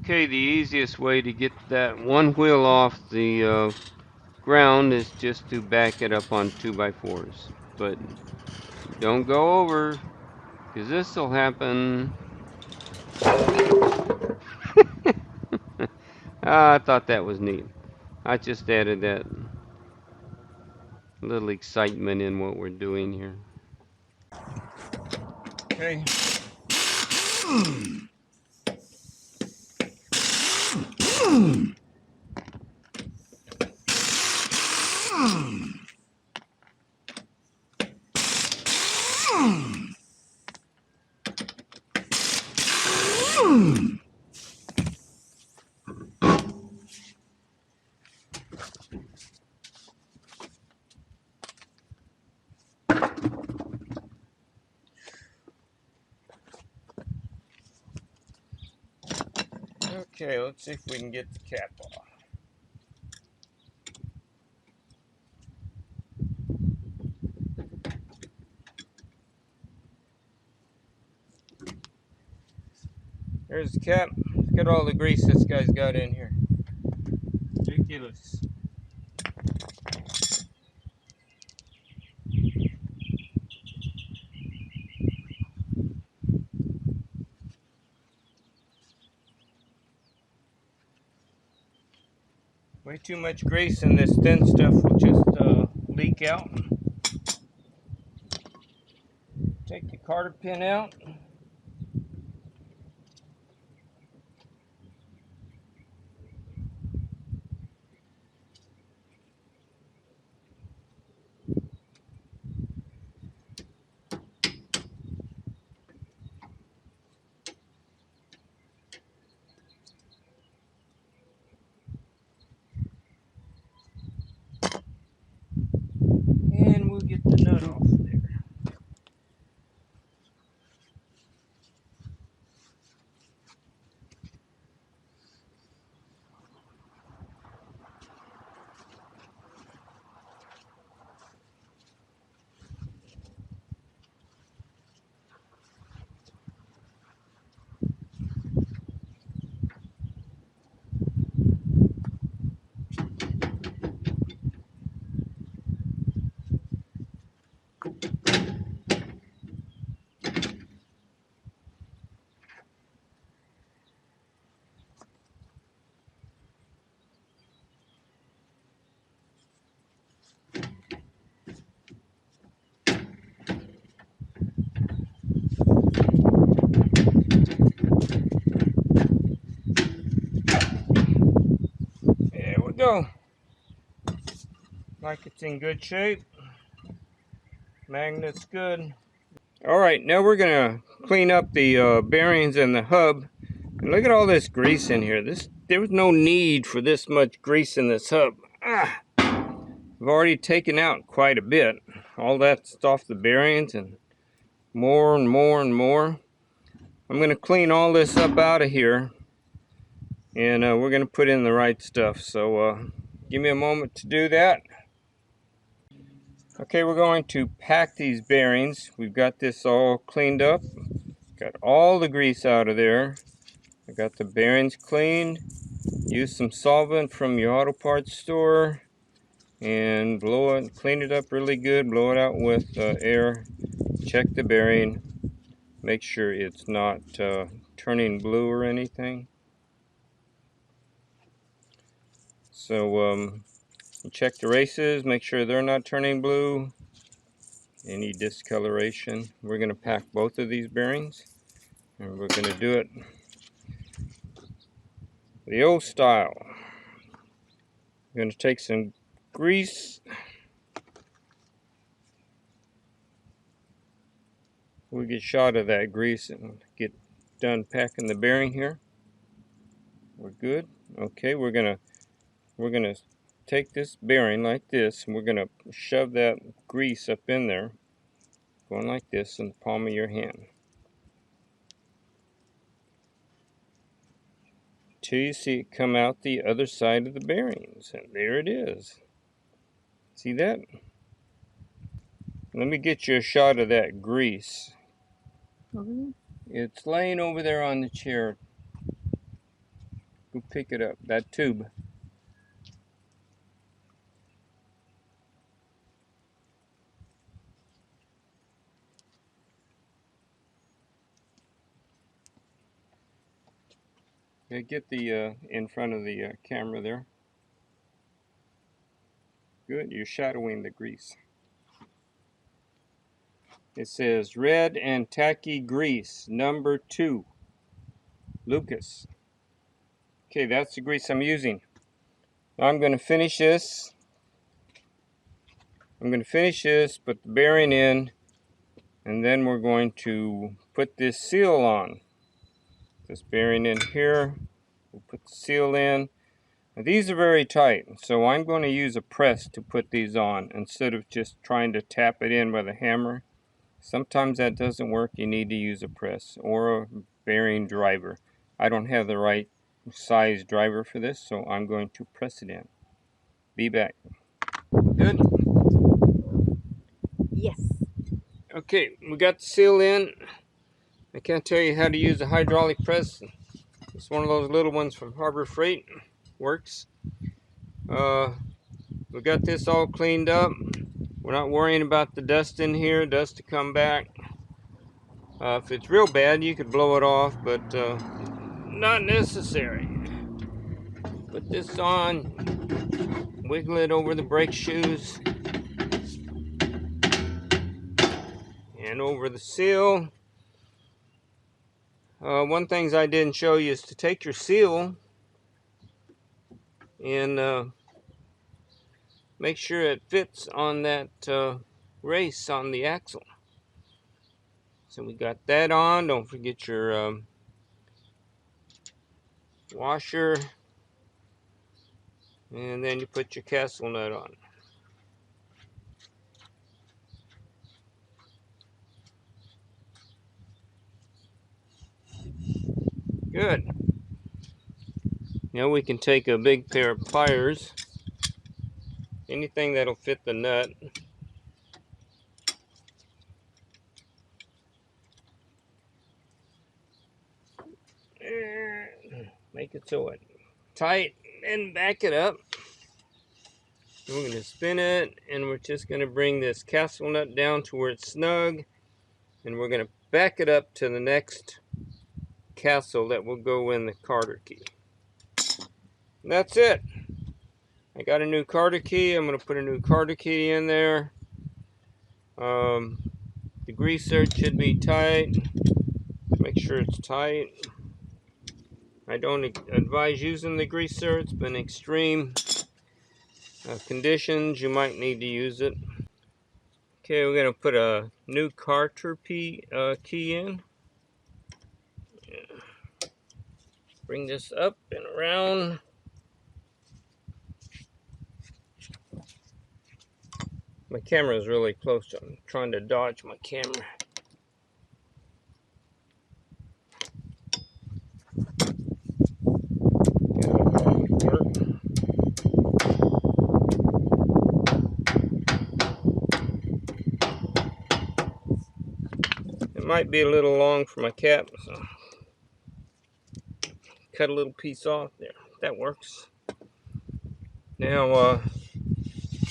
Okay, the easiest way to get that one wheel off the ground is just to back it up on 2x4s. But don't go over, because this will happen. I thought that was neat. I just added that little excitement in what we're doing here. Okay. Okay, let's see if we can get the cap off. There's the cap. Look at all the grease this guy's got in here. Ridiculous. Way too much grease and this thin stuff will just leak out. Take the cotter pin out. And we'll get the nut off there. There we go. Like it's in good shape. Magnet's good. Alright, now we're going to clean up the bearings and the hub. And look at all this grease in here. There was no need for this much grease in this hub. I've already taken out quite a bit. All that's off the bearings and more and more and more. I'm going to clean all this up out of here. And we're going to put in the right stuff. So give me a moment to do that. Okay, we're going to pack these bearings. We've got this all cleaned up. Got all the grease out of there. I got the bearings cleaned. Use some solvent from your auto parts store and blow it, clean it up really good. Blow it out with air. Check the bearing. Make sure it's not turning blue or anything. So check the races. Make sure they're not turning blue. Any discoloration. We're going to pack both of these bearings, and we're going to do it the old style. We're going to take some grease. We'll get a shot of that grease and get done packing the bearing here. We're good. Okay, we're gonna take this bearing like this, and we're gonna shove that grease up in there, going like this in the palm of your hand, till you see it come out the other side of the bearings, and there it is. See that? Let me get you a shot of that grease. It's laying over there on the chair. Go pick it up, that tube. Okay, get the in front of the camera there. Good, you're shadowing the grease. It says red and tacky grease, number 2, Lucas. Okay, that's the grease I'm using. Now I'm going to finish this. Put the bearing in, and then we're going to put this seal on. This bearing in here, we'll put the seal in. Now, these are very tight, so I'm going to use a press to put these on instead of just trying to tap it in with a hammer. Sometimes that doesn't work. You need to use a press or a bearing driver. I don't have the right size driver for this, so I'm going to press it in. Be back. Good? Yes. Okay, we got the seal in. I can't tell you how to use a hydraulic press. It's one of those little ones from Harbor Freight. Works. We got this all cleaned up. We're not worrying about the dust in here, dust to come back. If it's real bad, you could blow it off, but not necessary. Put this on, wiggle it over the brake shoes, and over the seal. One thing I didn't show you is to take your seal and make sure it fits on that race on the axle. So we got that on. Don't forget your washer, and then you put your castle nut on. Good. Now we can take a big pair of pliers, anything that'll fit the nut. Make it so it tight and back it up. We're going to spin it, and we're just going to bring this castle nut down to where it's snug, and we're going to back it up to the next castle that will go in the Carter key. And that's it. I got a new Carter key. I'm going to put a new Carter key in there. The grease search should be tight. Make sure it's tight. I don't advise using the grease search, but in extreme conditions, you might need to use it. Okay, we're going to put a new Carter key in. Bring this up and around. My camera is really close, so I'm trying to dodge my camera. It might be a little long for my cap, so cut a little piece off there. That works. Now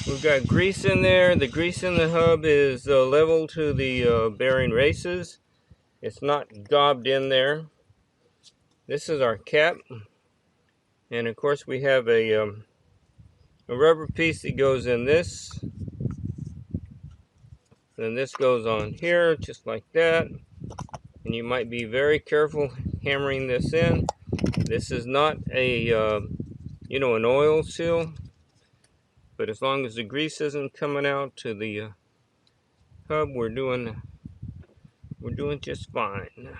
we've got grease in there. The grease in the hub is level to the bearing races. It's not gobbed in there. This is our cap, and of course we have a rubber piece that goes in this. Then this goes on here, just like that. And you might be very careful hammering this in. This is not a, an oil seal, but as long as the grease isn't coming out to the hub, we're doing just fine.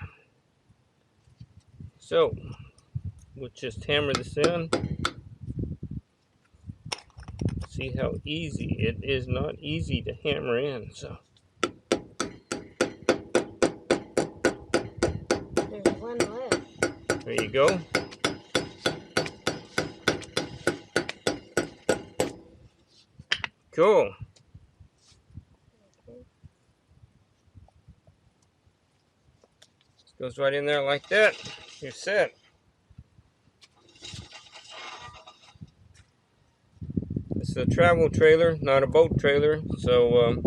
So we'll just hammer this in. See how easy it is. Not easy to hammer in. So There's one left. there you go. Cool. Goes right in there like that. You're set. a travel trailer, not a boat trailer, so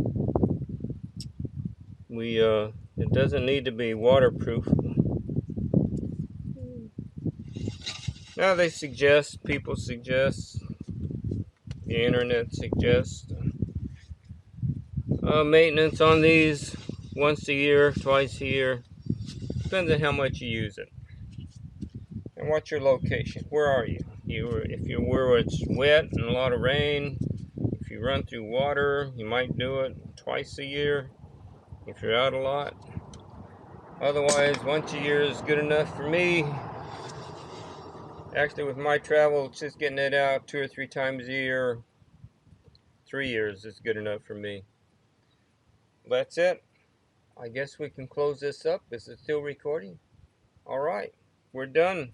it doesn't need to be waterproof. Now people suggest, the internet suggests maintenance on these once a year, twice a year. Depends on how much you use it. And what's your location? Where are you? If you're where it's wet and a lot of rain, if you run through water, you might do it twice a year if you're out a lot. Otherwise, once a year is good enough for me. Actually, with my travel, it's just getting it out 2 or 3 times a year. 3 years is good enough for me. That's it. I guess we can close this up. Is it still recording? All right, we're done.